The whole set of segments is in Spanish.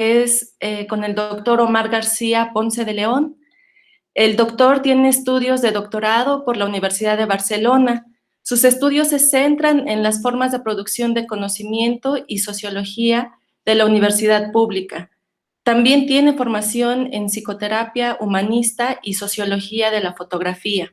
es con el doctor Omar García Ponce de León. El doctor tiene estudios de doctorado por la Universidad de Barcelona. Sus estudios se centran en las formas de producción de conocimiento y sociología de la universidad pública. También tiene formación en psicoterapia humanista y sociología de la fotografía.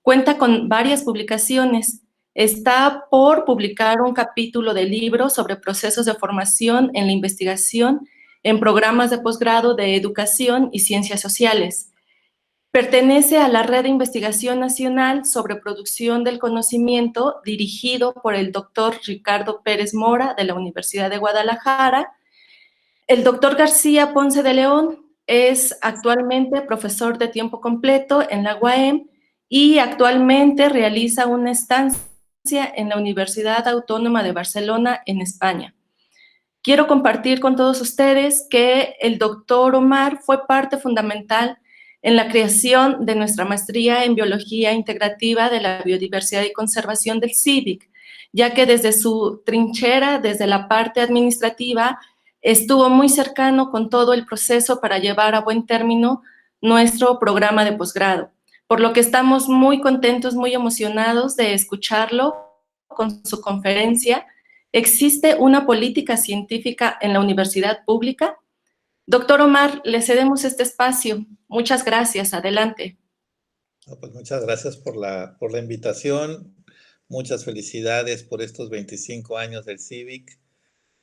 Cuenta con varias publicaciones. Está por publicar un capítulo del libro sobre procesos de formación en la investigación en programas de posgrado de educación y ciencias sociales. Pertenece a la Red de Investigación Nacional sobre Producción del Conocimiento, dirigido por el doctor Ricardo Pérez Mora de la Universidad de Guadalajara. El doctor García Ponce de León es actualmente profesor de tiempo completo en la UAM y actualmente realiza una estancia en la Universidad Autónoma de Barcelona, en España. Quiero compartir con todos ustedes que el doctor Omar fue parte fundamental en la creación de nuestra maestría en Biología Integrativa de la Biodiversidad y Conservación del CIVIC, ya que desde su trinchera, desde la parte administrativa, estuvo muy cercano con todo el proceso para llevar a buen término nuestro programa de posgrado, por lo que estamos muy contentos, muy emocionados de escucharlo con su conferencia. ¿Existe una política científica en la universidad pública? Doctor Omar, le cedemos este espacio. Muchas gracias. Adelante. Pues muchas gracias por la invitación. Muchas felicidades por estos 25 años del CIVIC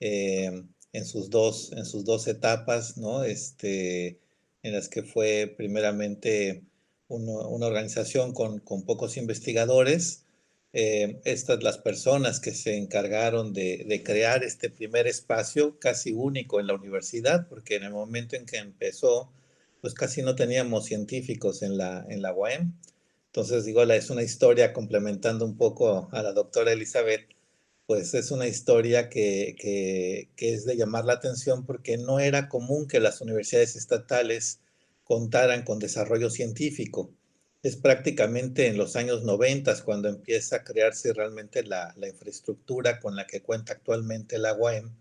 en sus dos etapas, ¿no? En las que fue primeramente una organización con pocos investigadores. Las personas que se encargaron de crear este primer espacio casi único en la universidad, porque en el momento en que empezó, pues casi no teníamos científicos en la UAM. Entonces, digo, es una historia complementando un poco a la doctora Elizabeth, pues es una historia que es de llamar la atención porque no era común que las universidades estatales contaran con desarrollo científico. Es prácticamente en los años 90 cuando empieza a crearse realmente la infraestructura con la que cuenta actualmente la UAM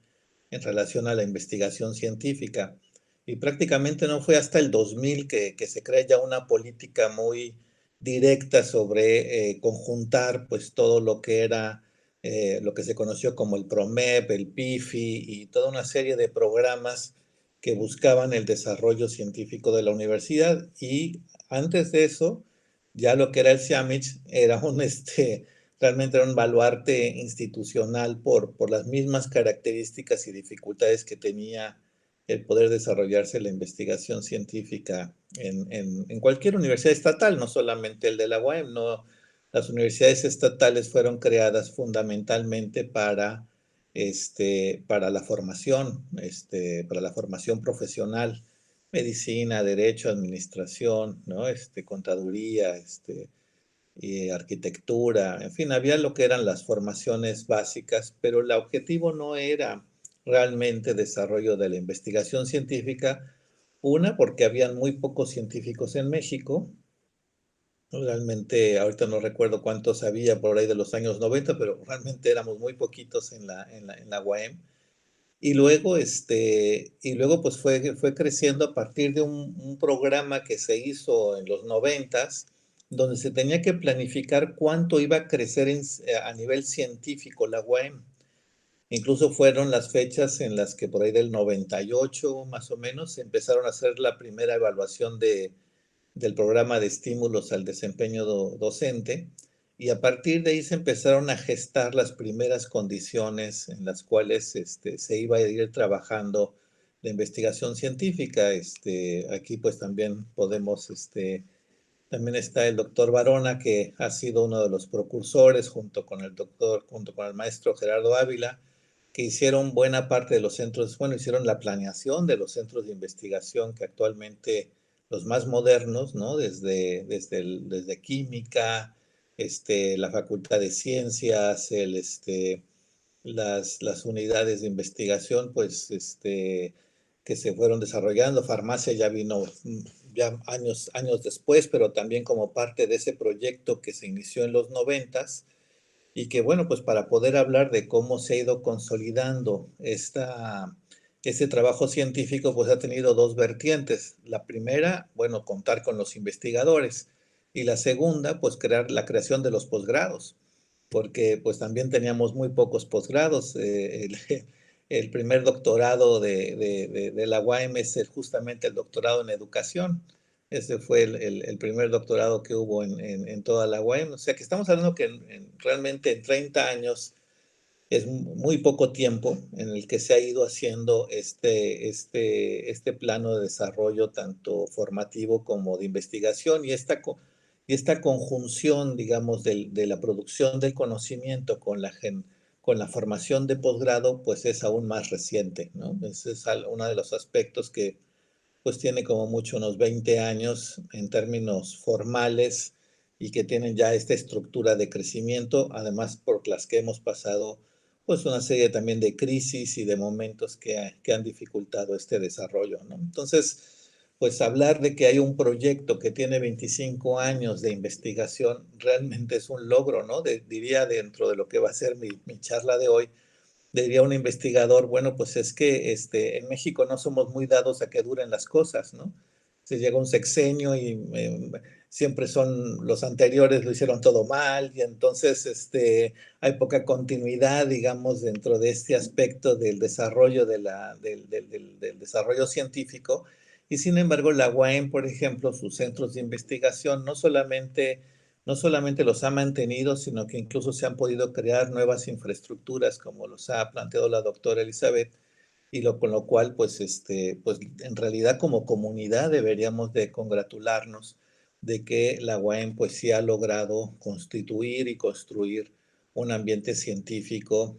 en relación a la investigación científica. Y prácticamente no fue hasta el 2000 que se crea ya una política muy directa sobre conjuntar pues todo lo que era lo que se conoció como el PROMEP, el PIFI y toda una serie de programas que buscaban el desarrollo científico de la universidad. Y antes de eso, ya lo que era el CIAMICH era realmente era un baluarte institucional por las mismas características y dificultades que tenía el poder desarrollarse la investigación científica en cualquier universidad estatal, no solamente el de la UAM. No, las universidades estatales fueron creadas fundamentalmente para la formación, para la formación profesional, medicina, derecho, administración, ¿no? Contaduría, y arquitectura, en fin, había lo que eran las formaciones básicas, pero el objetivo no era realmente desarrollo de la investigación científica, una, porque habían muy pocos científicos en México. Realmente, ahorita no recuerdo cuántos había por ahí de los años 90, pero realmente éramos muy poquitos en la UAM. Y luego, pues fue creciendo a partir de un programa que se hizo en los 90, donde se tenía que planificar cuánto iba a crecer a nivel científico la UAM. Incluso fueron las fechas en las que por ahí del 98 más o menos se empezaron a hacer la primera evaluación del programa de estímulos al desempeño docente, y a partir de ahí se empezaron a gestar las primeras condiciones en las cuales se iba a ir trabajando la investigación científica. Aquí pues también también está el doctor Varona, que ha sido uno de los precursores junto con el maestro Gerardo Ávila, que hicieron buena parte de los centros, bueno, hicieron la planeación de los centros de investigación que actualmente los más modernos, ¿no? Desde química, la Facultad de Ciencias, las unidades de investigación, pues, que se fueron desarrollando. Farmacia ya vino ya años después, pero también como parte de ese proyecto que se inició en los 90s, y que, bueno, pues para poder hablar de cómo se ha ido consolidando ese trabajo científico pues ha tenido dos vertientes. La primera, bueno, contar con los investigadores, y la segunda, pues la creación de los posgrados, porque pues también teníamos muy pocos posgrados. El primer doctorado de la UAM es justamente el doctorado en educación. Ese fue el primer doctorado que hubo en toda la UAM. O sea que estamos hablando que realmente en 30 años es muy poco tiempo en el que se ha ido haciendo este plano de desarrollo tanto formativo como de investigación, y esta conjunción, digamos, de la producción del conocimiento con la formación de posgrado, pues es aún más reciente, ¿no? Ese es uno de los aspectos que pues tiene como mucho unos 20 años en términos formales, y que tienen ya esta estructura de crecimiento, además por las que hemos pasado pues una serie también de crisis y de momentos que han dificultado este desarrollo, ¿no? Entonces, pues hablar de que hay un proyecto que tiene 25 años de investigación realmente es un logro, ¿no? Diría, dentro de lo que va a ser mi charla de hoy, diría un investigador, bueno, pues es que en México no somos muy dados a que duren las cosas, ¿no? Se llega un sexenio y siempre son los anteriores, lo hicieron todo mal, y entonces hay poca continuidad, digamos, dentro de este aspecto del desarrollo, del desarrollo científico. Y sin embargo, la UAM, por ejemplo, sus centros de investigación no solamente los ha mantenido, sino que incluso se han podido crear nuevas infraestructuras, como los ha planteado la doctora Elizabeth, y con lo cual, pues, pues en realidad como comunidad deberíamos de congratularnos de que la UAM pues sí ha logrado constituir y construir un ambiente científico,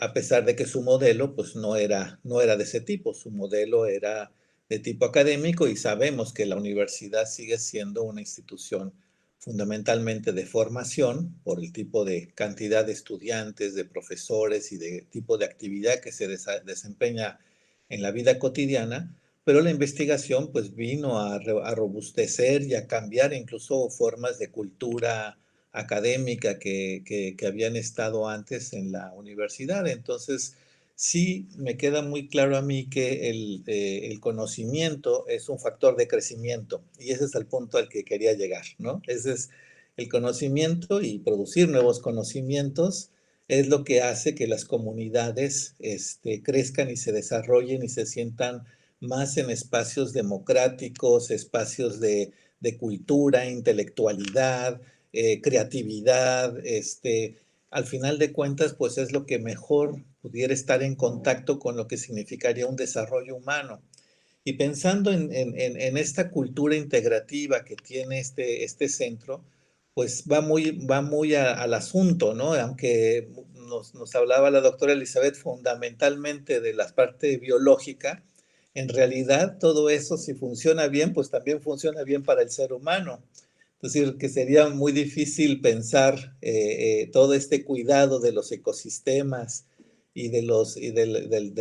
a pesar de que su modelo pues no era de ese tipo. Su modelo era de tipo académico, y sabemos que la universidad sigue siendo una institución fundamentalmente de formación por el tipo de cantidad de estudiantes, de profesores y de tipo de actividad que se desempeña en la vida cotidiana, pero la investigación pues vino a robustecer y a cambiar incluso formas de cultura académica que habían estado antes en la universidad. Entonces, sí me queda muy claro a mí que el conocimiento es un factor de crecimiento, y ese es el punto al que quería llegar, ¿no? Ese es el conocimiento, y producir nuevos conocimientos es lo que hace que las comunidades crezcan y se desarrollen y se sientan más en espacios democráticos, espacios de cultura, intelectualidad, creatividad. Al final de cuentas, pues es lo que mejor pudiera estar en contacto con lo que significaría un desarrollo humano. Y pensando en esta cultura integrativa que tiene este centro, pues va muy al asunto, ¿no? Aunque nos hablaba la doctora Elizabeth fundamentalmente de la parte biológica, en realidad todo eso, si funciona bien, pues también funciona bien para el ser humano. Es decir, que sería muy difícil pensar todo este cuidado de los ecosistemas y de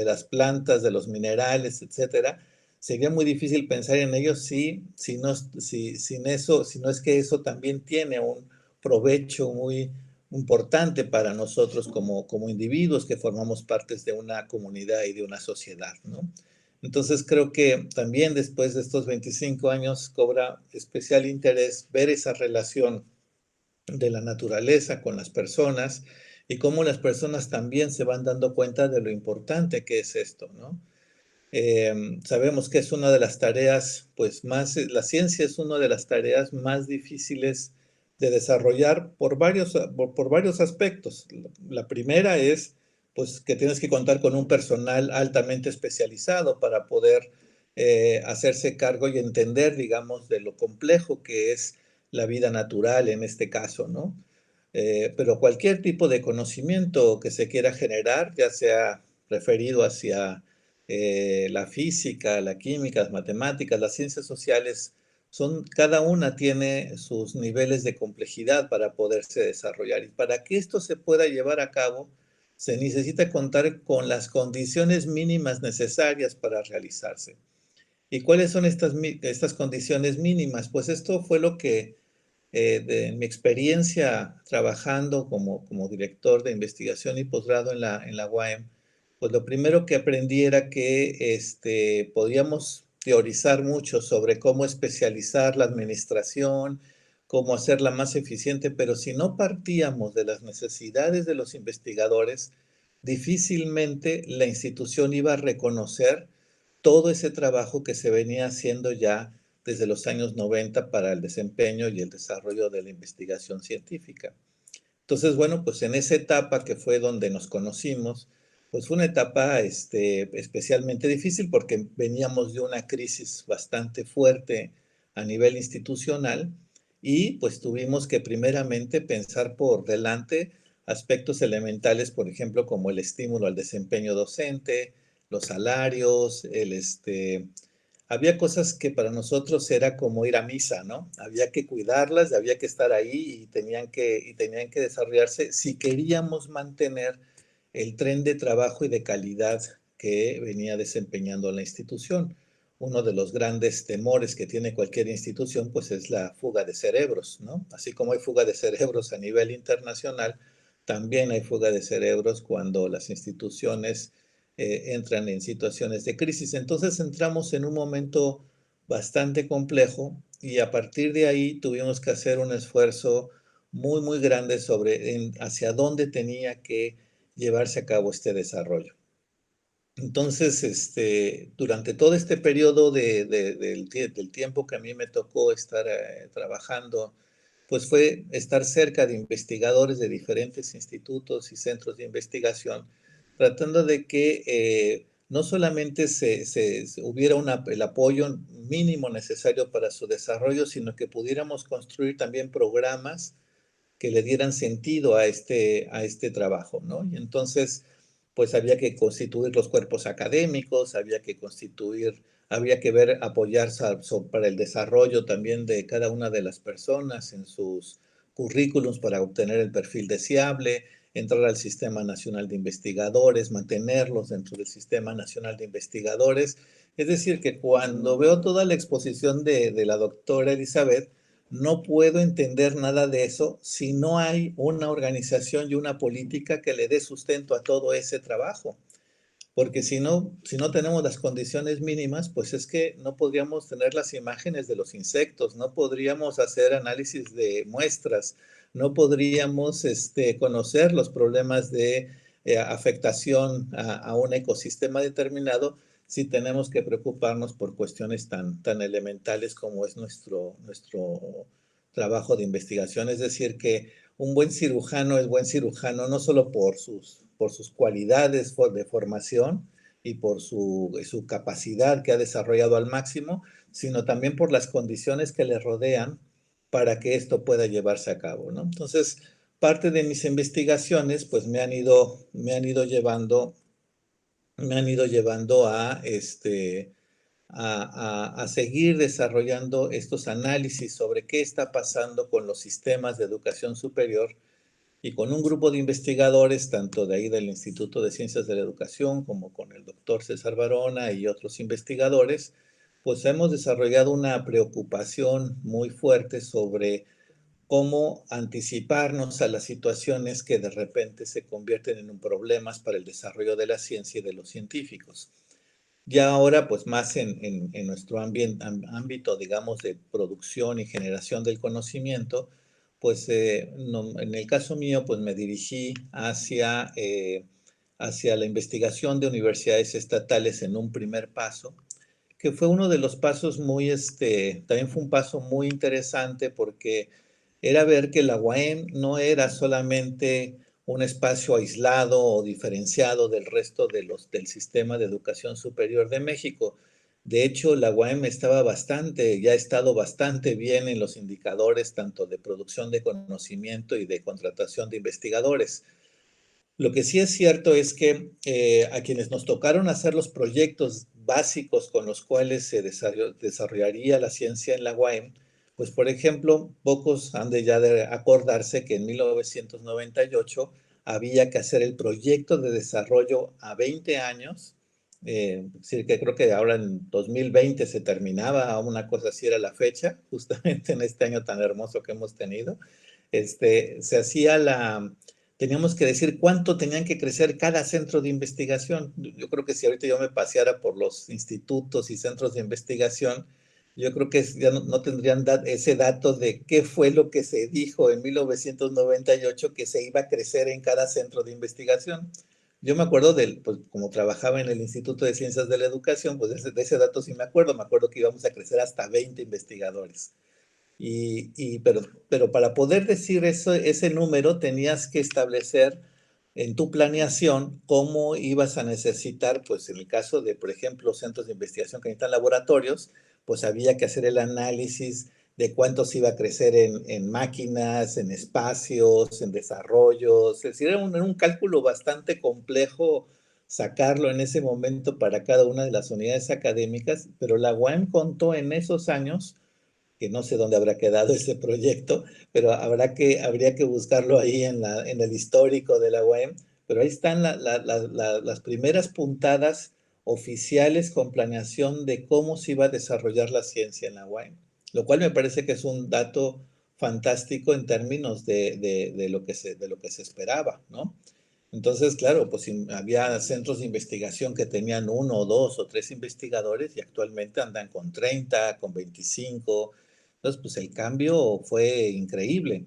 las plantas, de los minerales, etcétera. Sería muy difícil pensar en ellos si sin eso, si no es que eso también tiene un provecho muy importante para nosotros como individuos que formamos partes de una comunidad y de una sociedad, ¿no? Entonces creo que también después de estos 25 años cobra especial interés ver esa relación de la naturaleza con las personas, y cómo las personas también se van dando cuenta de lo importante que es esto, ¿no? Sabemos que es una de las tareas, pues la ciencia es una de las tareas más difíciles de desarrollar por varios aspectos. La primera es, pues, que tienes que contar con un personal altamente especializado para poder hacerse cargo y entender, digamos, de lo complejo que es la vida natural en este caso, ¿no? Pero cualquier tipo de conocimiento que se quiera generar, ya sea referido hacia la física, la química, las matemáticas, las ciencias sociales, cada una tiene sus niveles de complejidad para poderse desarrollar. Y para que esto se pueda llevar a cabo, se necesita contar con las condiciones mínimas necesarias para realizarse. ¿Y cuáles son estas condiciones mínimas? Pues esto fue lo que, de mi experiencia trabajando como director de investigación y posgrado en la UAM, pues lo primero que aprendí era que podíamos teorizar mucho sobre cómo especializar la administración, cómo hacerla más eficiente, pero si no partíamos de las necesidades de los investigadores, difícilmente la institución iba a reconocer todo ese trabajo que se venía haciendo ya desde los años 90 para el desempeño y el desarrollo de la investigación científica. Entonces, bueno, pues en esa etapa que fue donde nos conocimos, pues fue una etapa especialmente difícil porque veníamos de una crisis bastante fuerte a nivel institucional y pues tuvimos que primeramente pensar por delante aspectos elementales, por ejemplo, como el estímulo al desempeño docente, los salarios, había cosas que para nosotros era como ir a misa, ¿no? Había que cuidarlas, había que estar ahí y tenían que desarrollarse si queríamos mantener el tren de trabajo y de calidad que venía desempeñando la institución. Uno de los grandes temores que tiene cualquier institución, pues es la fuga de cerebros, ¿no? Así como hay fuga de cerebros a nivel internacional, también hay fuga de cerebros cuando las instituciones entran en situaciones de crisis. Entonces entramos en un momento bastante complejo y a partir de ahí tuvimos que hacer un esfuerzo muy, muy grande sobre hacia dónde tenía que llevarse a cabo este desarrollo. Entonces, durante todo este periodo del tiempo que a mí me tocó estar trabajando, pues fue estar cerca de investigadores de diferentes institutos y centros de investigación, tratando de que no solamente hubiera el apoyo mínimo necesario para su desarrollo, sino que pudiéramos construir también programas que le dieran sentido a este trabajo, ¿no? Y entonces, pues había que constituir los cuerpos académicos, había que ver, apoyar para el desarrollo también de cada una de las personas en sus currículums para obtener el perfil deseable, entrar al Sistema Nacional de Investigadores, mantenerlos dentro del Sistema Nacional de Investigadores. Es decir, que cuando veo toda la exposición de la doctora Elizabeth, no puedo entender nada de eso si no hay una organización y una política que le dé sustento a todo ese trabajo. Porque si no tenemos las condiciones mínimas, pues es que no podríamos tener las imágenes de los insectos, no podríamos hacer análisis de muestras, no podríamos conocer los problemas de afectación a un ecosistema determinado si tenemos que preocuparnos por cuestiones tan elementales como es nuestro trabajo de investigación. Es decir, que un buen cirujano es buen cirujano no solo por sus cualidades de formación y por su capacidad que ha desarrollado al máximo, sino también por las condiciones que le rodean para que esto pueda llevarse a cabo, ¿no? Entonces, parte de mis investigaciones, pues me han ido llevando a seguir desarrollando estos análisis sobre qué está pasando con los sistemas de educación superior y con un grupo de investigadores, tanto de ahí del Instituto de Ciencias de la Educación como con el doctor César Barona y otros investigadores, pues hemos desarrollado una preocupación muy fuerte sobre cómo anticiparnos a las situaciones que de repente se convierten en problemas para el desarrollo de la ciencia y de los científicos. Ya ahora, pues más en nuestro ámbito, digamos, de producción y generación del conocimiento, pues en el caso mío, pues me dirigí hacia la investigación de universidades estatales en un primer paso, que fue uno de los pasos también fue un paso muy interesante porque era ver que la UAM no era solamente un espacio aislado o diferenciado del resto del sistema de educación superior de México. De hecho, la UAM ya ha estado bastante bien en los indicadores tanto de producción de conocimiento y de contratación de investigadores. Lo que sí es cierto es que a quienes nos tocaron hacer los proyectos básicos con los cuales se desarrollaría la ciencia en la UAM, pues por ejemplo, pocos han de ya de acordarse que en 1998 había que hacer el proyecto de desarrollo a 20 años, es decir, que creo que ahora en 2020 se terminaba, una cosa así era la fecha, justamente en este año tan hermoso que hemos tenido, se hacía teníamos que decir cuánto tenían que crecer cada centro de investigación. Yo creo que si ahorita yo me paseara por los institutos y centros de investigación, yo creo que ya no tendrían ese dato de qué fue lo que se dijo en 1998 que se iba a crecer en cada centro de investigación. Yo me acuerdo pues como trabajaba en el Instituto de Ciencias de la Educación, pues de ese dato sí me acuerdo que íbamos a crecer hasta 20 investigadores. Pero para poder decir eso, ese número tenías que establecer en tu planeación cómo ibas a necesitar, pues en el caso de, por ejemplo, centros de investigación que necesitan laboratorios, pues había que hacer el análisis de cuánto se iba a crecer en máquinas, en espacios, en desarrollos. Es decir, era un cálculo bastante complejo sacarlo en ese momento para cada una de las unidades académicas, pero la UAM contó en esos años que no sé dónde habrá quedado ese proyecto, pero habría que buscarlo ahí en el histórico de la UAM, pero ahí están las primeras puntadas oficiales con planeación de cómo se iba a desarrollar la ciencia en la UAM, lo cual me parece que es un dato fantástico en términos de lo que se esperaba, ¿no? Entonces, claro, pues había centros de investigación que tenían uno, dos o tres investigadores y actualmente andan con 30, con 25. Entonces, pues el cambio fue increíble.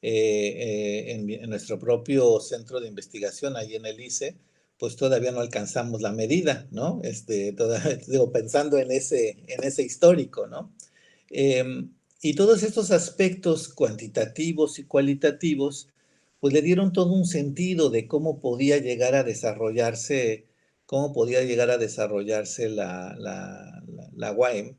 En nuestro propio centro de investigación, ahí en el ICE, pues todavía no alcanzamos la medida, ¿no? Digo, pensando en ese histórico, ¿no? Y todos estos aspectos cuantitativos y cualitativos pues le dieron todo un sentido de cómo podía llegar a desarrollarse la UAM,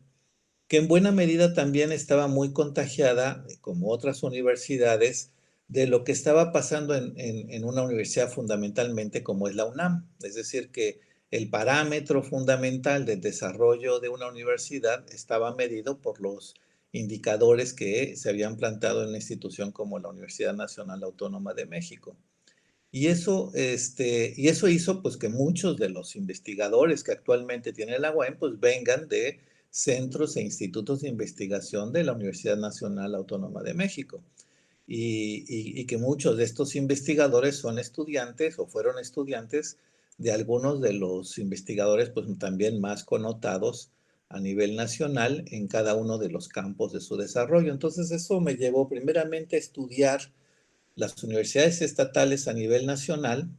que en buena medida también estaba muy contagiada, como otras universidades, de lo que estaba pasando en una universidad fundamentalmente como es la UNAM. Es decir, que el parámetro fundamental del desarrollo de una universidad estaba medido por los indicadores que se habían plantado en una institución como la Universidad Nacional Autónoma de México. Y eso hizo pues que muchos de los investigadores que actualmente tiene la UAM pues vengan de centros e institutos de investigación de la Universidad Nacional Autónoma de México. Y que muchos de estos investigadores son estudiantes o fueron estudiantes de algunos de los investigadores pues también más connotados a nivel nacional en cada uno de los campos de su desarrollo. Entonces eso me llevó primeramente a estudiar las universidades estatales a nivel nacional,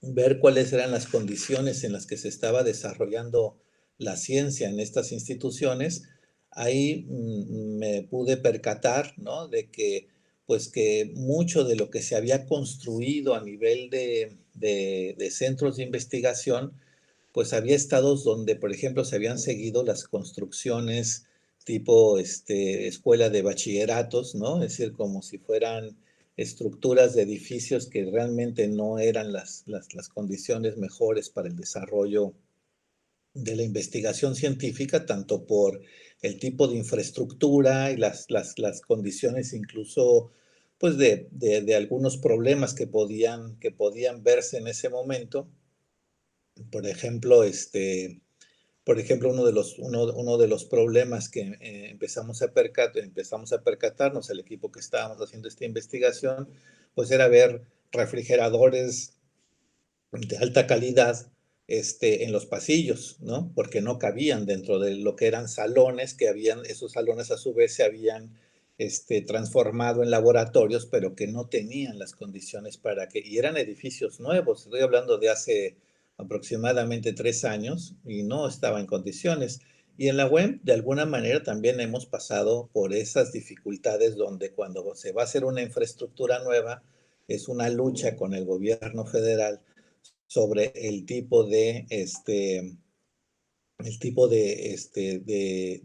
ver cuáles eran las condiciones en las que se estaba desarrollando la ciencia en estas instituciones. Ahí me pude percatar, ¿no?, de que, pues que mucho de lo que se había construido a nivel de centros de investigación, pues había estados donde, por ejemplo, se habían seguido las construcciones tipo escuela de bachilleratos, ¿no? Es decir, como si fueran estructuras de edificios que realmente no eran las condiciones mejores para el desarrollo de la investigación científica, tanto por el tipo de infraestructura y las condiciones incluso pues de algunos problemas que podían verse en ese momento. Por ejemplo, uno de los problemas que empezamos a percatarnos, el equipo que estábamos haciendo esta investigación, pues era ver refrigeradores de alta calidad en los pasillos, ¿no? Porque no cabían dentro de lo que eran salones, esos salones a su vez se habían transformado en laboratorios, pero que no tenían las condiciones y eran edificios nuevos, estoy hablando de hace aproximadamente 3 años, y no estaba en condiciones. Y en la web, de alguna manera, también hemos pasado por esas dificultades donde cuando se va a hacer una infraestructura nueva, es una lucha con el gobierno federal sobre el tipo de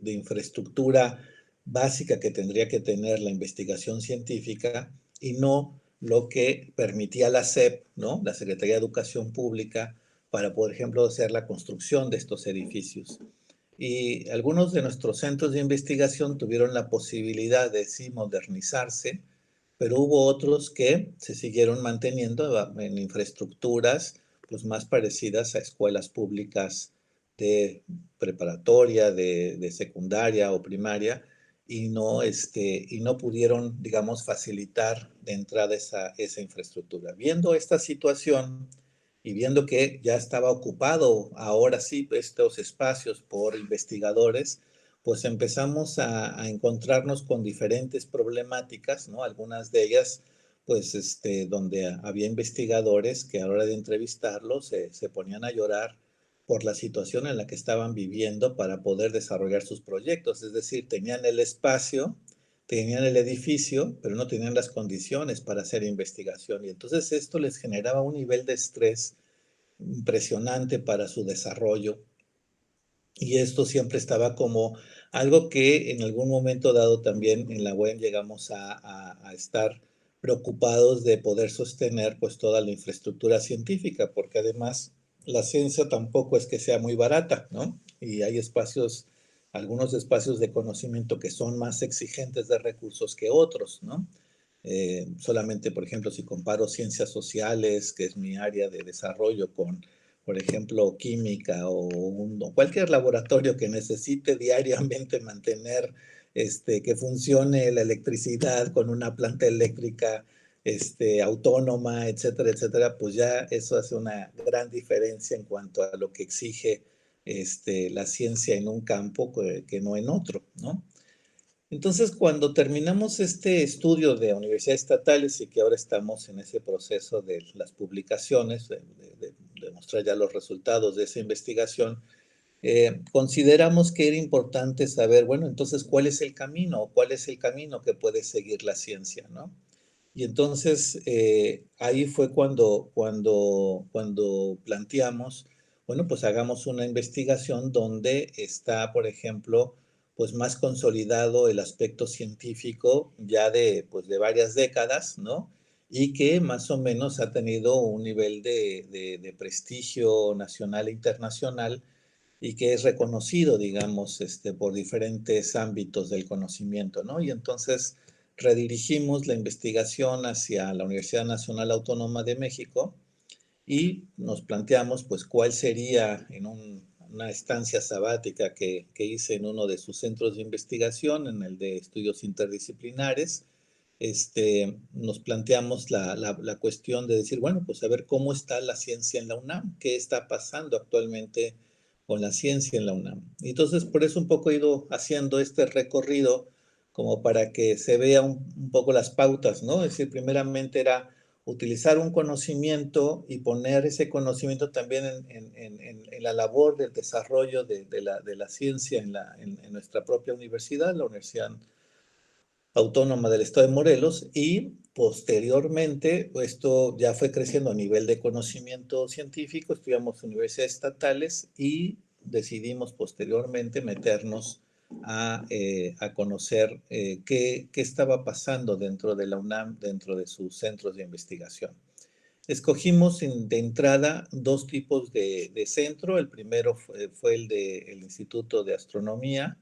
infraestructura básica que tendría que tener la investigación científica y no lo que permitía la SEP, ¿no?, la Secretaría de Educación Pública, para, por ejemplo, hacer la construcción de estos edificios. Y algunos de nuestros centros de investigación tuvieron la posibilidad de sí modernizarse, pero hubo otros que se siguieron manteniendo en infraestructuras pues, más parecidas a escuelas públicas de preparatoria, de secundaria o primaria, y no pudieron, digamos, facilitar de entrada esa infraestructura. Viendo esta situación y viendo que ya estaba ocupado ahora sí estos espacios por investigadores, pues empezamos a encontrarnos con diferentes problemáticas, ¿no? Algunas de ellas, pues, donde había investigadores que a la hora de entrevistarlos se ponían a llorar por la situación en la que estaban viviendo para poder desarrollar sus proyectos. Es decir, tenían el espacio, tenían el edificio, pero no tenían las condiciones para hacer investigación. Y entonces esto les generaba un nivel de estrés impresionante para su desarrollo. Y esto siempre estaba como algo que en algún momento dado también en la UEM llegamos a estar preocupados de poder sostener pues toda la infraestructura científica, porque además la ciencia tampoco es que sea muy barata, ¿no? Y hay espacios, algunos espacios de conocimiento que son más exigentes de recursos que otros, ¿no? Solamente, por ejemplo, si comparo ciencias sociales, que es mi área de desarrollo, con, por ejemplo, química o cualquier laboratorio que necesite diariamente mantener que funcione la electricidad con una planta eléctrica autónoma, etcétera, etcétera, pues ya eso hace una gran diferencia en cuanto a lo que exige la ciencia en un campo que no en otro, ¿no? Entonces, cuando terminamos este estudio de universidades estatales y que ahora estamos en ese proceso de las publicaciones, de mostrar ya los resultados de esa investigación, consideramos que era importante saber, bueno, entonces, ¿cuál es el camino? ¿Cuál es el camino que puede seguir la ciencia, no? Y entonces, ahí fue cuando planteamos, bueno, pues hagamos una investigación donde está, por ejemplo, pues más consolidado el aspecto científico ya pues de varias décadas, ¿no? Y que más o menos ha tenido un nivel de prestigio nacional e internacional y que es reconocido, digamos, por diferentes ámbitos del conocimiento, ¿no? Y entonces redirigimos la investigación hacia la Universidad Nacional Autónoma de México y nos planteamos, pues, cuál sería en una estancia sabática que hice en uno de sus centros de investigación, en el de estudios interdisciplinares, nos planteamos la cuestión de decir, bueno, pues a ver cómo está la ciencia en la UNAM, qué está pasando actualmente con la ciencia en la UNAM. Y entonces, por eso un poco he ido haciendo este recorrido como para que se vea un poco las pautas, ¿no? Es decir, primeramente era utilizar un conocimiento y poner ese conocimiento también en la labor del desarrollo de la ciencia en nuestra propia universidad, la Universidad Autónoma del Estado de Morelos, y posteriormente esto ya fue creciendo a nivel de conocimiento científico, estudiamos universidades estatales y decidimos posteriormente meternos a conocer qué estaba pasando dentro de la UNAM, dentro de sus centros de investigación. Escogimos de entrada dos tipos de centro. El primero fue el del Instituto de Astronomía,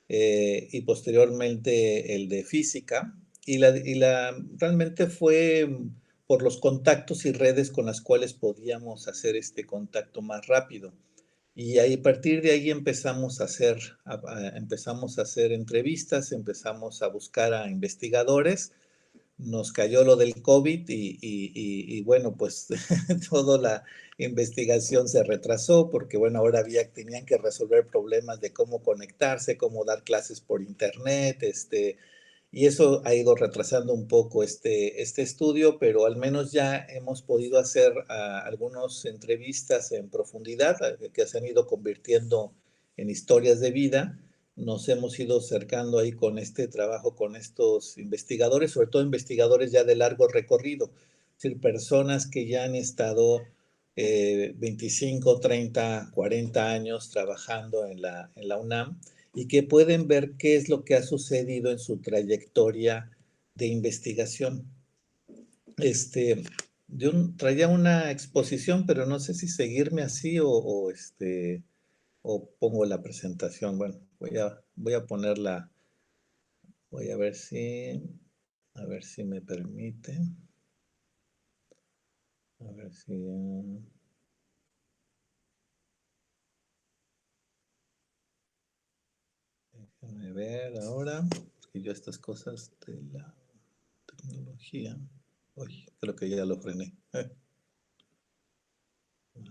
y posteriormente el de física. Realmente fue por los contactos y redes con las cuales podíamos hacer este contacto más rápido. Y a partir de ahí empezamos a hacer entrevistas, empezamos a buscar a investigadores. Nos cayó lo del COVID y bueno, pues toda la investigación se retrasó porque bueno, ahora tenían que resolver problemas de cómo conectarse, cómo dar clases por internet, y eso ha ido retrasando un poco este estudio, pero al menos ya hemos podido hacer algunas entrevistas en profundidad que se han ido convirtiendo en historias de vida. Nos hemos ido acercando ahí con este trabajo, con estos investigadores, sobre todo investigadores ya de largo recorrido, es decir, personas que ya han estado 25, 30, 40 años trabajando en la UNAM y que pueden ver qué es lo que ha sucedido en su trayectoria de investigación. Traía una exposición, pero no sé si seguirme así o pongo la presentación. Bueno, voy a ponerla, voy a ver si me permite. A ver si... Déjame ver ahora, porque yo estas cosas de la tecnología, uy, creo que ya lo frené. A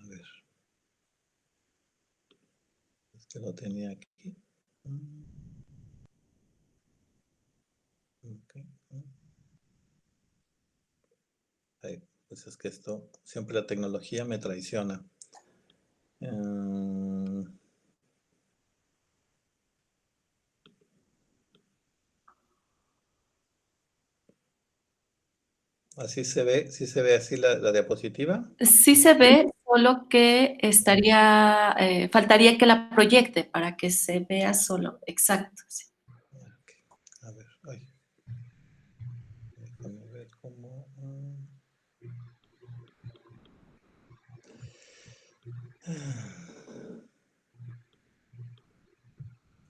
ver, es que lo tenía aquí. Okay. Ay, pues es que esto, siempre la tecnología me traiciona. Así se ve, sí se ve así la diapositiva. Sí se ve, solo que estaría, faltaría que la proyecte para que se vea solo. Exacto. Sí. Okay. A ver, ay, déjame ver cómo.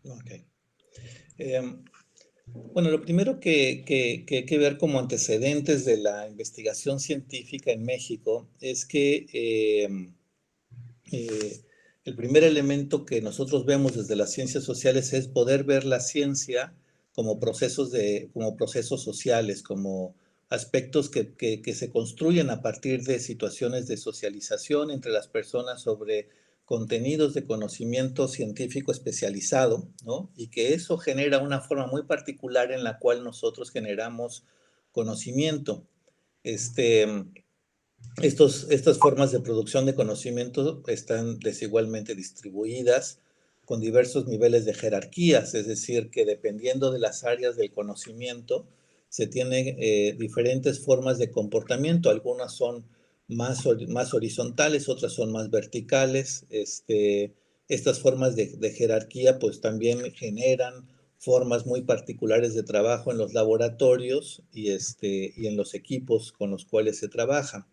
Ok. Bueno, lo primero que hay que ver como antecedentes de la investigación científica en México es que eh, el primer elemento que nosotros vemos desde las ciencias sociales es poder ver la ciencia como como procesos sociales, como aspectos que se construyen a partir de situaciones de socialización entre las personas sobre contenidos de conocimiento científico especializado, ¿no? Y que eso genera una forma muy particular en la cual nosotros generamos conocimiento. Estas formas de producción de conocimiento están desigualmente distribuidas con diversos niveles de jerarquías, es decir, que dependiendo de las áreas del conocimiento, se tienen diferentes formas de comportamiento. Algunas son más horizontales, otras son más verticales. Estas formas de jerarquía pues también generan formas muy particulares de trabajo en los laboratorios y en los equipos con los cuales se trabaja.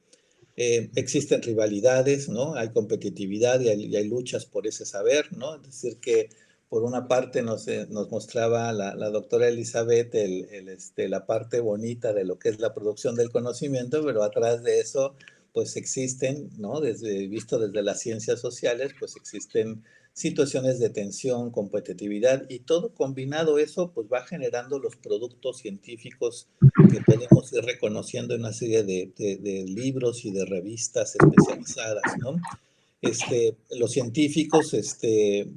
Existen rivalidades, ¿no? Hay competitividad y hay luchas por ese saber, ¿no? Es decir, que por una parte nos mostraba la doctora Elizabeth la parte bonita de lo que es la producción del conocimiento, pero atrás de eso, pues existen, ¿no? Visto desde las ciencias sociales, pues existen situaciones de tensión, competitividad y todo combinado eso, pues va generando los productos científicos que podemos ir reconociendo en una serie de libros y de revistas especializadas, ¿no? Los científicos,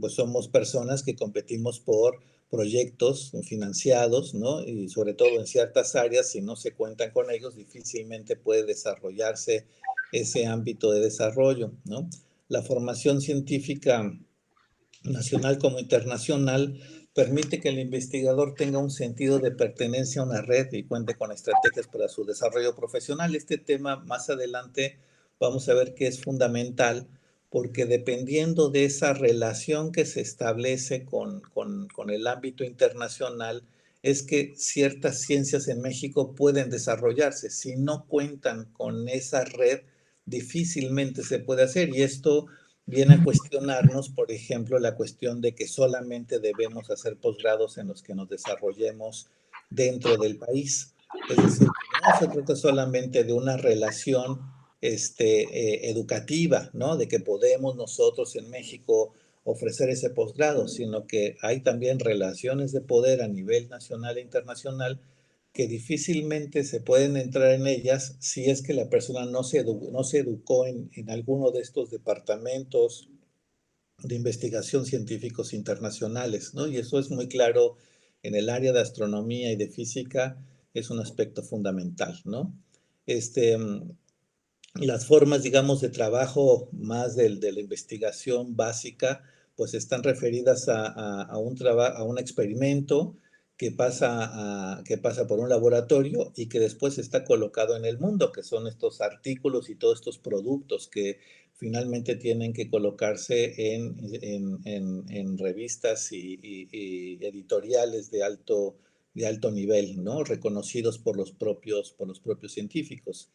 pues somos personas que competimos por proyectos financiados, ¿no? Y sobre todo en ciertas áreas, si no se cuentan con ellos, difícilmente puede desarrollarse ese ámbito de desarrollo, ¿no? La formación científica nacional como internacional, permite que el investigador tenga un sentido de pertenencia a una red y cuente con estrategias para su desarrollo profesional. Este tema más adelante vamos a ver que es fundamental porque dependiendo de esa relación que se establece con el ámbito internacional, es que ciertas ciencias en México pueden desarrollarse. Si no cuentan con esa red, difícilmente se puede hacer y esto viene a cuestionarnos, por ejemplo, la cuestión de que solamente debemos hacer posgrados en los que nos desarrollemos dentro del país. Es decir, no se trata solamente de una relación educativa, ¿no? De que podemos nosotros en México ofrecer ese posgrado, sino que hay también relaciones de poder a nivel nacional e internacional que difícilmente se pueden entrar en ellas si es que la persona no se educó en alguno de estos departamentos de investigación científicos internacionales, ¿no? Y eso es muy claro en el área de astronomía y de física, es un aspecto fundamental, ¿no? Este, las formas, digamos, de trabajo más de la investigación básica, pues están referidas a un experimento que pasa por un laboratorio y que después está colocado en el mundo, que son estos artículos y todos estos productos que finalmente tienen que colocarse en revistas y editoriales de alto nivel, ¿no? Reconocidos por los propios científicos.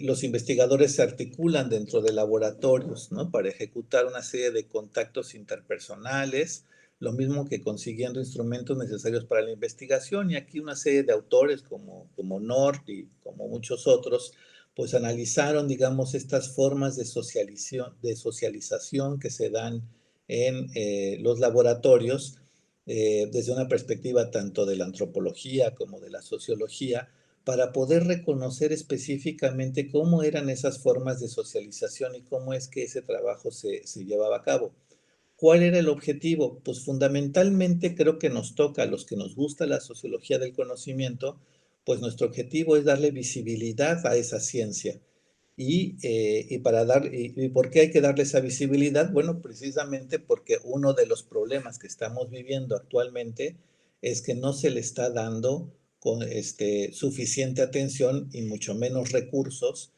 Los investigadores se articulan dentro de laboratorios, ¿no? Para ejecutar una serie de contactos interpersonales, lo mismo que consiguiendo instrumentos necesarios para la investigación. Y aquí una serie de autores como Nord y como muchos otros, pues analizaron, digamos, estas formas de socialización que se dan en los laboratorios desde una perspectiva tanto de la antropología como de la sociología, para poder reconocer específicamente cómo eran esas formas de socialización y cómo es que ese trabajo se llevaba a cabo. ¿Cuál era el objetivo? Pues fundamentalmente creo que nos toca a los que nos gusta la sociología del conocimiento, pues nuestro objetivo es darle visibilidad a esa ciencia. ¿Y por qué hay que darle esa visibilidad? Bueno, precisamente porque uno de los problemas que estamos viviendo actualmente es que no se le está dando suficiente atención y mucho menos recursos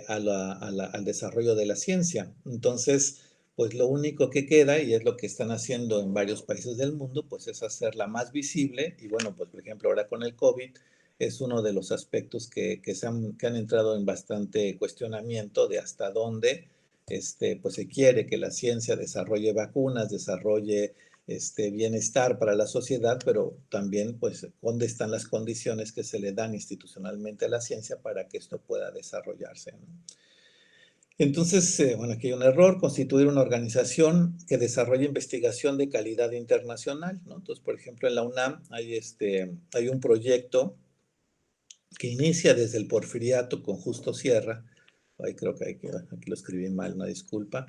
al desarrollo de la ciencia. Entonces, pues lo único que queda, y es lo que están haciendo en varios países del mundo, pues es hacerla más visible. Y bueno, pues por ejemplo, ahora con el COVID, es uno de los aspectos que han entrado en bastante cuestionamiento de hasta dónde pues se quiere que la ciencia desarrolle vacunas, desarrolle bienestar para la sociedad, pero también pues dónde están las condiciones que se le dan institucionalmente a la ciencia para que esto pueda desarrollarse, ¿no? Entonces, bueno, aquí hay un error, constituir una organización que desarrolle investigación de calidad internacional, ¿no? Entonces, por ejemplo, en la UNAM hay un proyecto que inicia desde el Porfiriato con Justo Sierra. Ahí creo que aquí lo escribí mal, una disculpa.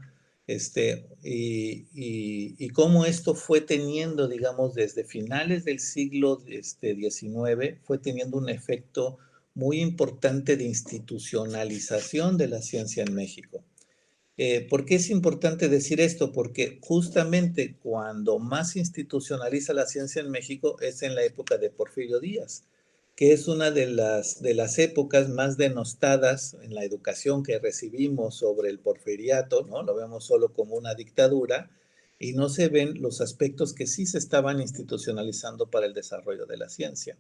Y cómo esto fue teniendo, digamos, desde finales del siglo XIX, fue teniendo un efecto muy importante de institucionalización de la ciencia en México. ¿Por qué es importante decir esto? Porque justamente cuando más se institucionaliza la ciencia en México es en la época de Porfirio Díaz, que es una de las épocas más denostadas en la educación que recibimos sobre el porfiriato, ¿no? Lo vemos solo como una dictadura y no se ven los aspectos que sí se estaban institucionalizando para el desarrollo de la ciencia.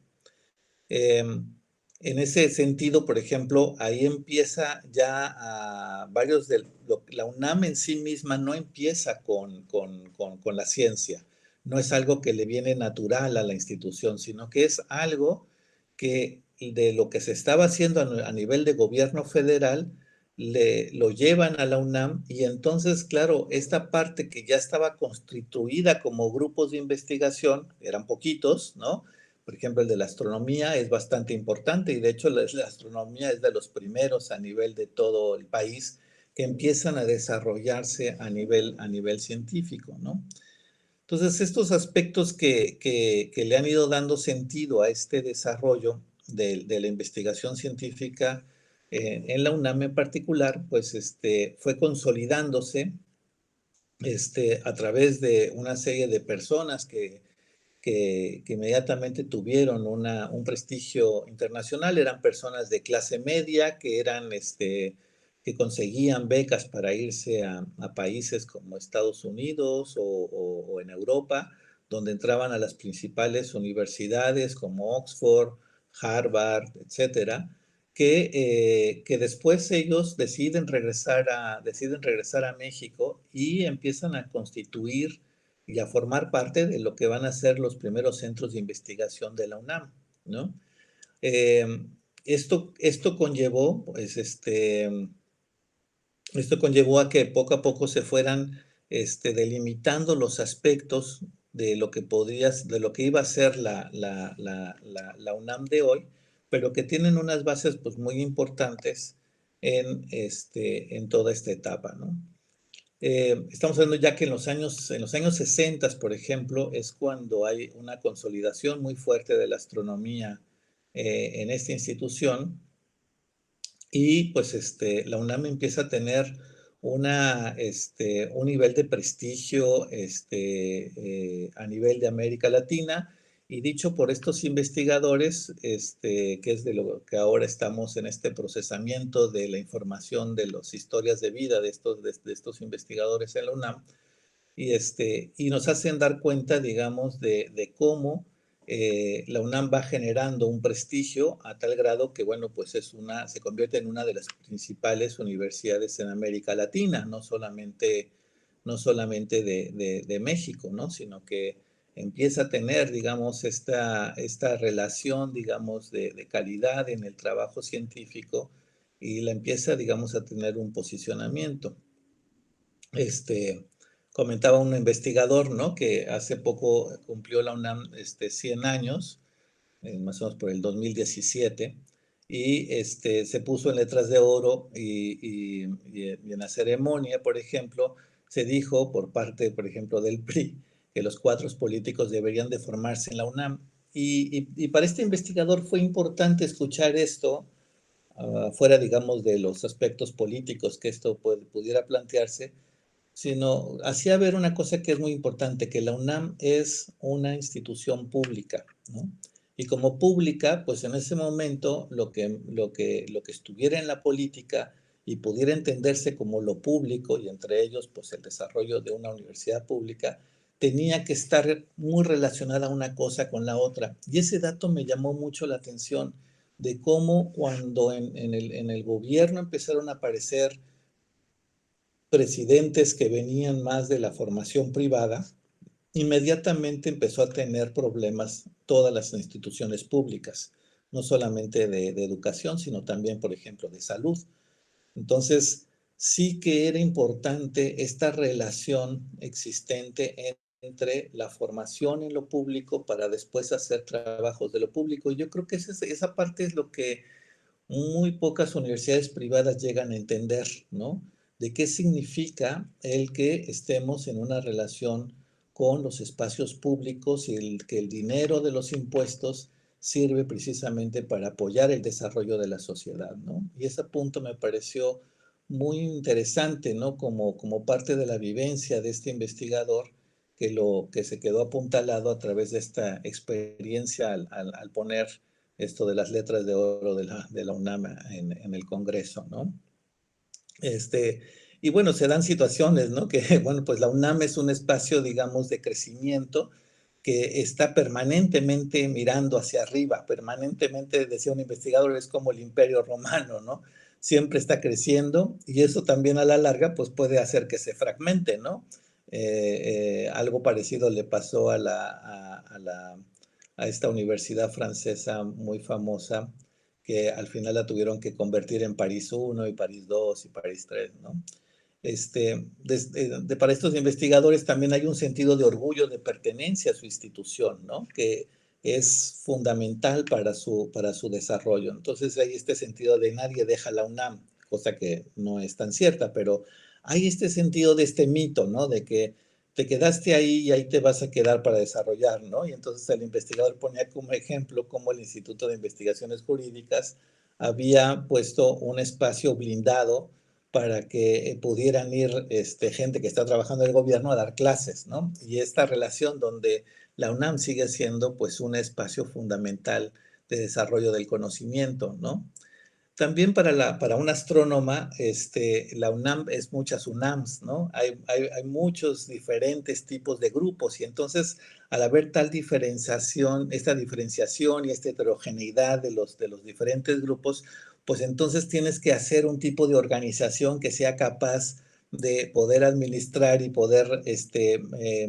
En ese sentido, por ejemplo, ahí empieza ya la UNAM en sí misma no empieza con la ciencia, no es algo que le viene natural a la institución, sino que es algo que de lo que se estaba haciendo a nivel de gobierno federal, lo llevan a la UNAM y entonces, claro, esta parte que ya estaba constituida como grupos de investigación, eran poquitos, ¿no? Por ejemplo, el de la astronomía es bastante importante y de hecho la astronomía es de los primeros a nivel de todo el país que empiezan a desarrollarse a nivel científico, ¿no? Entonces, estos aspectos que le han ido dando sentido a este desarrollo de la investigación científica en la UNAM en particular, pues fue consolidándose a través de una serie de personas que inmediatamente tuvieron un prestigio internacional, eran personas de clase media que conseguían becas para irse a países como Estados Unidos o en Europa, donde entraban a las principales universidades como Oxford, Harvard, etcétera, que después ellos deciden regresar a México y empiezan a constituir y a formar parte de lo que van a ser los primeros centros de investigación de la UNAM, ¿no? Eh, esto conllevó, pues, esto conllevó a que poco a poco se fueran delimitando los aspectos de lo que de lo que iba a ser la UNAM de hoy, pero que tienen unas bases pues, muy importantes en toda esta etapa, ¿no? Estamos hablando ya que en los años 60, por ejemplo, es cuando hay una consolidación muy fuerte de la astronomía en esta institución y pues la UNAM empieza a tener un nivel de prestigio a nivel de América Latina y dicho por estos investigadores, que es de lo que ahora estamos en este procesamiento de la información de las historias de vida de estos investigadores en la UNAM, y nos hacen dar cuenta, digamos, de cómo la UNAM va generando un prestigio a tal grado que, bueno, pues se convierte en una de las principales universidades en América Latina, no solamente de México, ¿no? Sino que empieza a tener, digamos, esta relación, digamos, de calidad en el trabajo científico y la empieza, digamos, a tener un posicionamiento. comentaba un investigador, ¿no? Que hace poco cumplió la UNAM 100 años, más o menos por el 2017, y se puso en letras de oro y en la ceremonia, por ejemplo, se dijo por parte, por ejemplo, del PRI, que los cuadros políticos deberían de formarse en la UNAM. Y para este investigador fue importante escuchar esto, fuera, digamos, de los aspectos políticos que esto pudiera plantearse, sino hacía ver una cosa que es muy importante, que la UNAM es una institución pública, ¿no? Y como pública, pues en ese momento lo que estuviera en la política y pudiera entenderse como lo público, y entre ellos pues el desarrollo de una universidad pública, tenía que estar muy relacionada una cosa con la otra. Y ese dato me llamó mucho la atención de cómo cuando en el gobierno empezaron a aparecer presidentes que venían más de la formación privada, inmediatamente empezó a tener problemas todas las instituciones públicas, no solamente de educación, sino también, por ejemplo, de salud. Entonces, sí que era importante esta relación existente entre la formación en lo público para después hacer trabajos de lo público. Y yo creo que esa parte es lo que muy pocas universidades privadas llegan a entender, ¿no? De qué significa el que estemos en una relación con los espacios públicos y que el dinero de los impuestos sirve precisamente para apoyar el desarrollo de la sociedad, ¿no? Y ese punto me pareció muy interesante, ¿no? Como parte de la vivencia de este investigador que se quedó apuntalado a través de esta experiencia al poner esto de las letras de oro de la UNAM en el Congreso, ¿no? Este, y bueno, se dan situaciones, ¿no? Que, bueno, pues la UNAM es un espacio, digamos, de crecimiento que está permanentemente mirando hacia arriba, permanentemente, decía un investigador, es como el Imperio Romano, ¿no? Siempre está creciendo y eso también a la larga, pues puede hacer que se fragmente, ¿no? Algo parecido le pasó a esta universidad francesa muy famosa, que al final la tuvieron que convertir en París I y París II y París III, ¿no? Para estos investigadores también hay un sentido de orgullo, de pertenencia a su institución, ¿no? Que es fundamental para su desarrollo. Entonces hay este sentido de nadie deja la UNAM, cosa que no es tan cierta, pero hay este sentido de este mito, ¿no? De que te quedaste ahí y ahí te vas a quedar para desarrollar, ¿no? Y entonces el investigador ponía como ejemplo cómo el Instituto de Investigaciones Jurídicas había puesto un espacio blindado para que pudieran ir gente que está trabajando en el gobierno a dar clases, ¿no? Y esta relación donde la UNAM sigue siendo pues un espacio fundamental de desarrollo del conocimiento, ¿no? También para una astrónoma, la UNAM es muchas UNAMs, ¿no? Hay muchos diferentes tipos de grupos y entonces al haber tal diferenciación, esta diferenciación y esta heterogeneidad de los diferentes grupos, pues entonces tienes que hacer un tipo de organización que sea capaz de poder administrar y poder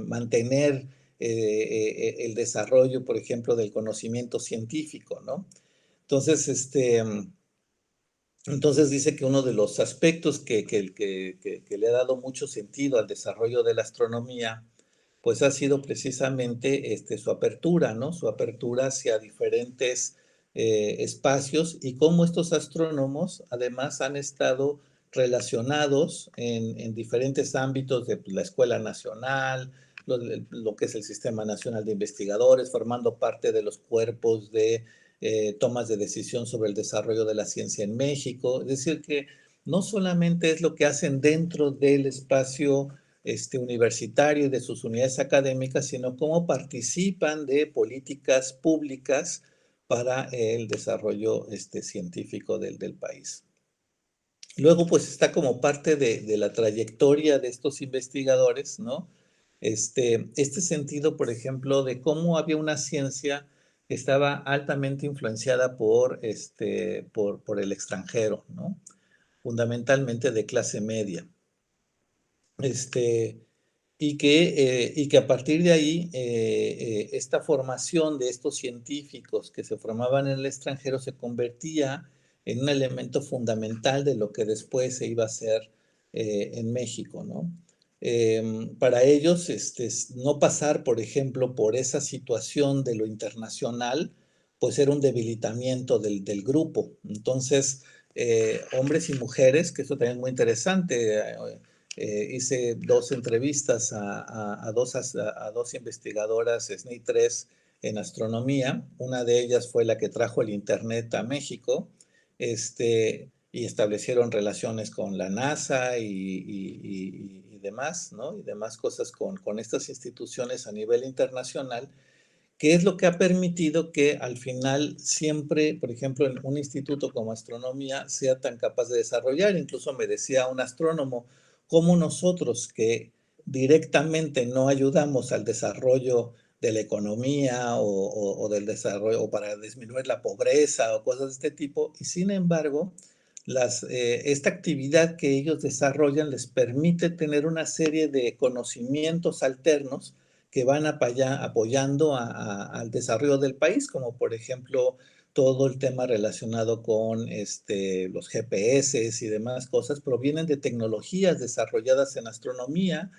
mantener el desarrollo, por ejemplo, del conocimiento científico, ¿no? Entonces, entonces dice que uno de los aspectos que le ha dado mucho sentido al desarrollo de la astronomía, pues ha sido precisamente su apertura, ¿no? Su apertura hacia diferentes espacios y cómo estos astrónomos además han estado relacionados en diferentes ámbitos de la Escuela Nacional, lo que es el Sistema Nacional de Investigadores, formando parte de los cuerpos de tomas de decisión sobre el desarrollo de la ciencia en México. Es decir, que no solamente es lo que hacen dentro del espacio universitario y de sus unidades académicas, sino cómo participan de políticas públicas para el desarrollo científico del país. Luego, pues está como parte de la trayectoria de estos investigadores, ¿no? Este sentido, por ejemplo, de cómo había una ciencia que estaba altamente influenciada por el extranjero, ¿no? Fundamentalmente de clase media. Y que a partir de ahí, esta formación de estos científicos que se formaban en el extranjero se convertía en un elemento fundamental de lo que después se iba a hacer en México, ¿no? para ellos no pasar, por ejemplo, por esa situación de lo internacional, pues era un debilitamiento del grupo. Entonces, hombres y mujeres, que eso también es muy interesante, hice 2 entrevistas a dos investigadoras, SNI 3, en astronomía. Una de ellas fue la que trajo el Internet a México, y establecieron relaciones con la NASA y demás, ¿no? Y demás cosas con estas instituciones a nivel internacional, que es lo que ha permitido que al final siempre, por ejemplo, en un instituto como astronomía, sea tan capaz de desarrollar. Incluso me decía un astrónomo, como nosotros que directamente no ayudamos al desarrollo de la economía o del desarrollo, o para disminuir la pobreza o cosas de este tipo, y sin embargo, esta actividad que ellos desarrollan les permite tener una serie de conocimientos alternos que van apoyando al desarrollo del país, como por ejemplo todo el tema relacionado con los GPS y demás cosas, provienen de tecnologías desarrolladas en astronomía,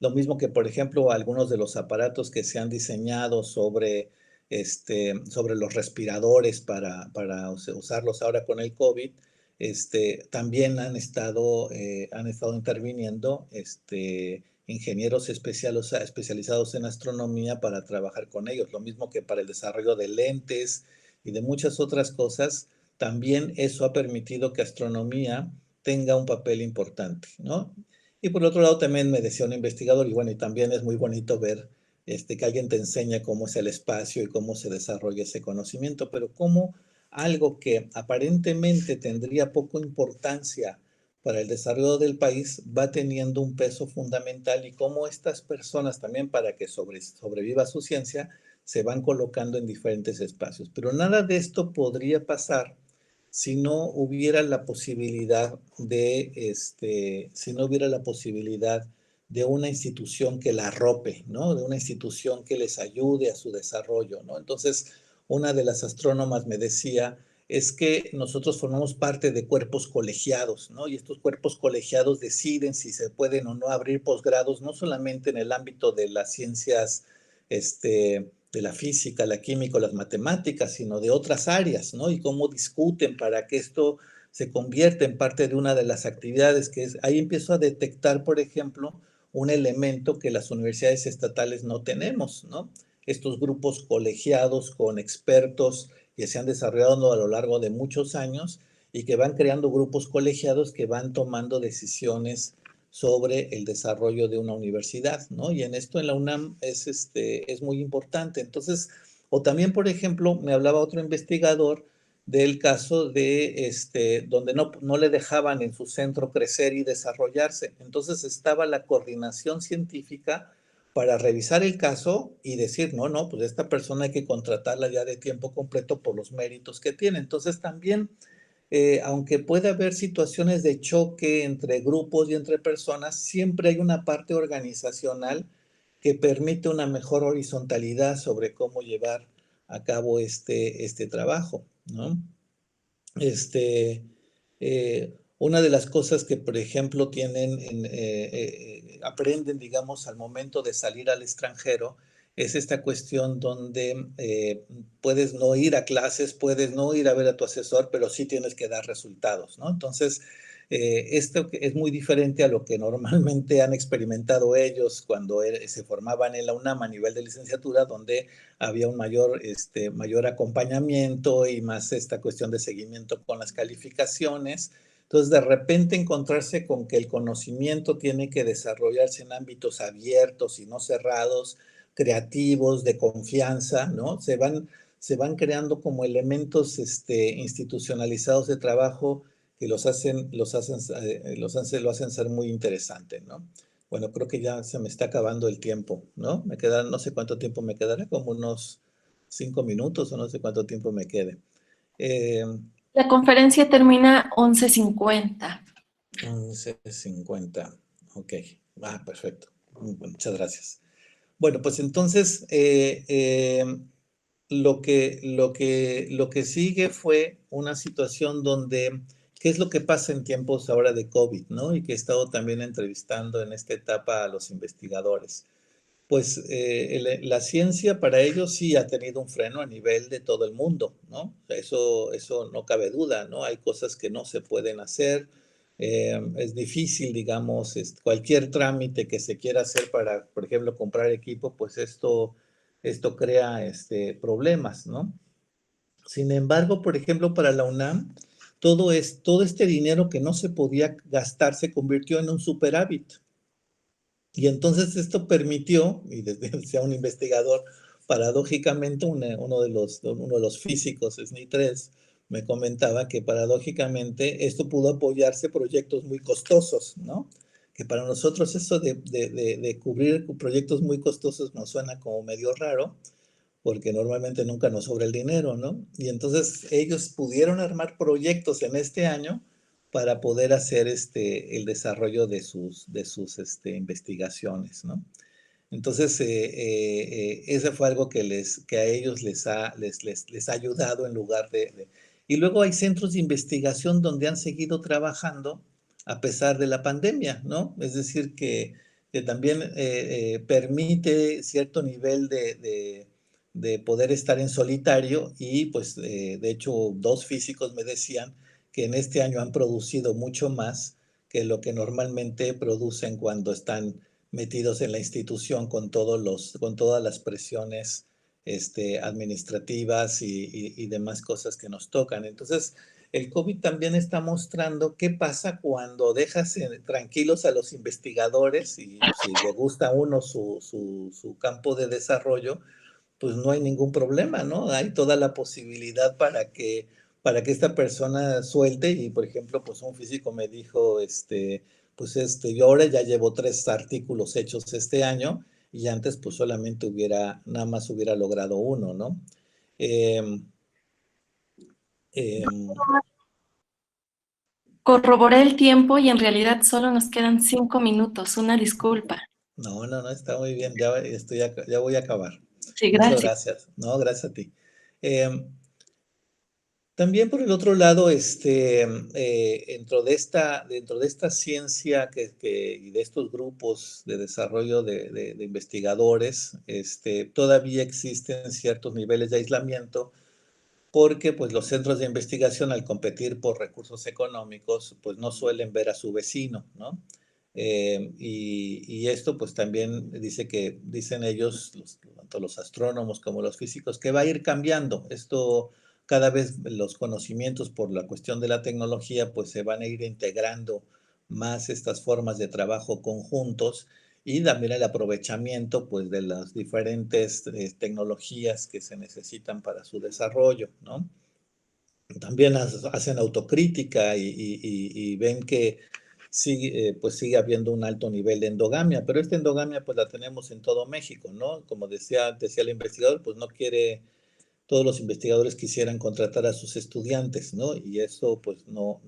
lo mismo que por ejemplo algunos de los aparatos que se han diseñado sobre los respiradores para usarlos ahora con el COVID, también han estado interviniendo ingenieros especializados en astronomía para trabajar con ellos, lo mismo que para el desarrollo de lentes y de muchas otras cosas. También eso ha permitido que astronomía tenga un papel importante, ¿no? Y por otro lado también me decía un investigador, y bueno, y también es muy bonito ver que alguien te enseña cómo es el espacio y cómo se desarrolla ese conocimiento, pero cómo algo que aparentemente tendría poca importancia para el desarrollo del país va teniendo un peso fundamental, y cómo estas personas también, para que sobreviva su ciencia, se van colocando en diferentes espacios. Pero nada de esto podría pasar si no hubiera la posibilidad de una institución que la arrope, ¿no? De una institución que les ayude a su desarrollo, ¿no? Entonces, una de las astrónomas me decía, es que nosotros formamos parte de cuerpos colegiados, ¿no? Y estos cuerpos colegiados deciden si se pueden o no abrir posgrados, no solamente en el ámbito de las ciencias, de la física, la química o las matemáticas, sino de otras áreas, ¿no? Y cómo discuten para que esto se convierta en parte de una de las actividades que es. Ahí empiezo a detectar, por ejemplo, un elemento que las universidades estatales no tenemos, ¿no? Estos grupos colegiados con expertos que se han desarrollado a lo largo de muchos años y que van creando grupos colegiados que van tomando decisiones sobre el desarrollo de una universidad, ¿no? Y en esto en la UNAM es muy importante. Entonces, o también, por ejemplo, me hablaba otro investigador del caso de donde no le dejaban en su centro crecer y desarrollarse. Entonces estaba la coordinación científica para revisar el caso y decir, no, pues esta persona hay que contratarla ya de tiempo completo por los méritos que tiene. Entonces también, aunque puede haber situaciones de choque entre grupos y entre personas, siempre hay una parte organizacional que permite una mejor horizontalidad sobre cómo llevar a cabo este trabajo, ¿no? Una de las cosas que, por ejemplo, aprenden, digamos, al momento de salir al extranjero, es esta cuestión donde puedes no ir a clases, puedes no ir a ver a tu asesor, pero sí tienes que dar resultados, ¿no? Entonces, esto es muy diferente a lo que normalmente han experimentado ellos cuando se formaban en la UNAM a nivel de licenciatura, donde había un mayor acompañamiento y más esta cuestión de seguimiento con las calificaciones. Entonces, de repente encontrarse con que el conocimiento tiene que desarrollarse en ámbitos abiertos y no cerrados, creativos, de confianza, ¿no? Se van creando como elementos institucionalizados de trabajo que lo hacen ser muy interesante, ¿no? Bueno, creo que ya se me está acabando el tiempo, ¿no? No sé cuánto tiempo me quedará, como unos 5 minutos o no sé cuánto tiempo me quede. La conferencia termina 11:50. 11:50, ok. Perfecto. Muchas gracias. Bueno, pues entonces lo que sigue fue una situación donde ¿qué es lo que pasa en tiempos ahora de COVID, ¿no? Y que he estado también entrevistando en esta etapa a los investigadores. Pues la ciencia para ellos sí ha tenido un freno a nivel de todo el mundo, ¿no? Eso no cabe duda, ¿no? Hay cosas que no se pueden hacer. Es difícil, digamos, cualquier trámite que se quiera hacer para, por ejemplo, comprar equipo, pues esto crea problemas, ¿no? Sin embargo, por ejemplo, para la UNAM, todo este dinero que no se podía gastar se convirtió en un superávit. Y entonces esto permitió, y desde decía un investigador, paradójicamente uno de los físicos, SNI 3, me comentaba que paradójicamente esto pudo apoyarse proyectos muy costosos, ¿no? Que para nosotros eso de cubrir proyectos muy costosos nos suena como medio raro, porque normalmente nunca nos sobra el dinero, ¿no? Y entonces ellos pudieron armar proyectos en este año para poder hacer el desarrollo de sus investigaciones, ¿no? Entonces, ese fue algo que a ellos les ha ayudado en lugar de... Y luego hay centros de investigación donde han seguido trabajando a pesar de la pandemia, ¿no? Es decir, que también permite cierto nivel de poder estar en solitario y pues de hecho 2 físicos me decían que en este año han producido mucho más que lo que normalmente producen cuando están metidos en la institución con todas las presiones administrativas y demás cosas que nos tocan. Entonces, el COVID también está mostrando qué pasa cuando dejas tranquilos a los investigadores y si le gusta a uno su campo de desarrollo, pues no hay ningún problema, ¿no? Hay toda la posibilidad para que esta persona suelte y, por ejemplo, pues un físico me dijo, pues yo ahora ya llevo 3 artículos hechos este año y antes pues solamente nada más hubiera logrado uno, ¿no? Eh, eh, Corroboré el tiempo y en realidad solo nos quedan 5 minutos. Una disculpa. no, está muy bien, ya voy a acabar. Sí, Muchas gracias. gracias. No, gracias a ti. También por el otro lado, dentro de esta ciencia y de estos grupos de desarrollo de investigadores, todavía existen ciertos niveles de aislamiento porque pues, los centros de investigación al competir por recursos económicos, pues no suelen ver a su vecino, ¿no? Y esto pues también dicen ellos, tanto los astrónomos como los físicos, que va a ir cambiando. Esto cada vez los conocimientos por la cuestión de la tecnología pues se van a ir integrando más estas formas de trabajo conjuntos y también el aprovechamiento pues de las diferentes tecnologías que se necesitan para su desarrollo, ¿no? También hacen autocrítica y ven que pues sigue habiendo un alto nivel de endogamia, pero esta endogamia pues la tenemos en todo México, ¿no? Como decía el investigador, pues todos los investigadores quisieran contratar a sus estudiantes, ¿no? Y eso pues no,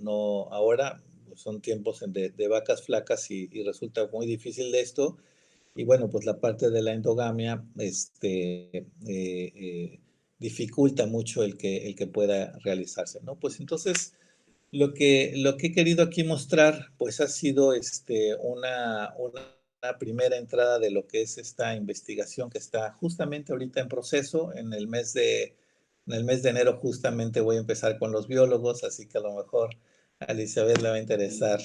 ahora pues, son tiempos de vacas flacas y resulta muy difícil de esto. Y bueno, pues la parte de la endogamia dificulta mucho el que pueda realizarse, ¿no? Pues entonces, lo que he querido aquí mostrar, pues ha sido una primera entrada de lo que es esta investigación que está justamente ahorita en proceso. En el mes de enero justamente voy a empezar con los biólogos, así que a lo mejor a Elizabeth le va a interesar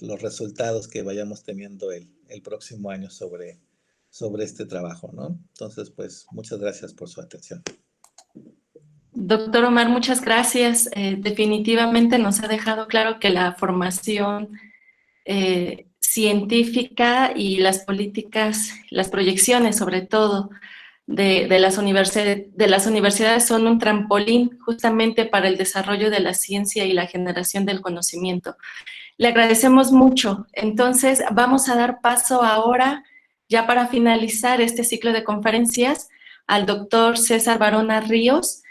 los resultados que vayamos teniendo el próximo año sobre este trabajo, ¿no? Entonces, pues, muchas gracias por su atención. Doctor Omar, muchas gracias. Definitivamente nos ha dejado claro que la formación científica y las políticas, las proyecciones sobre todo de las universidades son un trampolín justamente para el desarrollo de la ciencia y la generación del conocimiento. Le agradecemos mucho. Entonces, vamos a dar paso ahora, ya para finalizar este ciclo de conferencias, al doctor César Barona Ríos.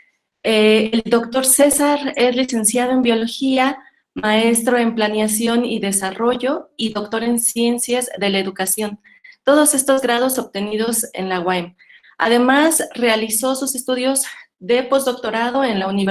El doctor César es licenciado en Biología, maestro en Planeación y Desarrollo y doctor en Ciencias de la Educación. Todos estos grados obtenidos en la UAM. Además, realizó sus estudios de postdoctorado en la Universidad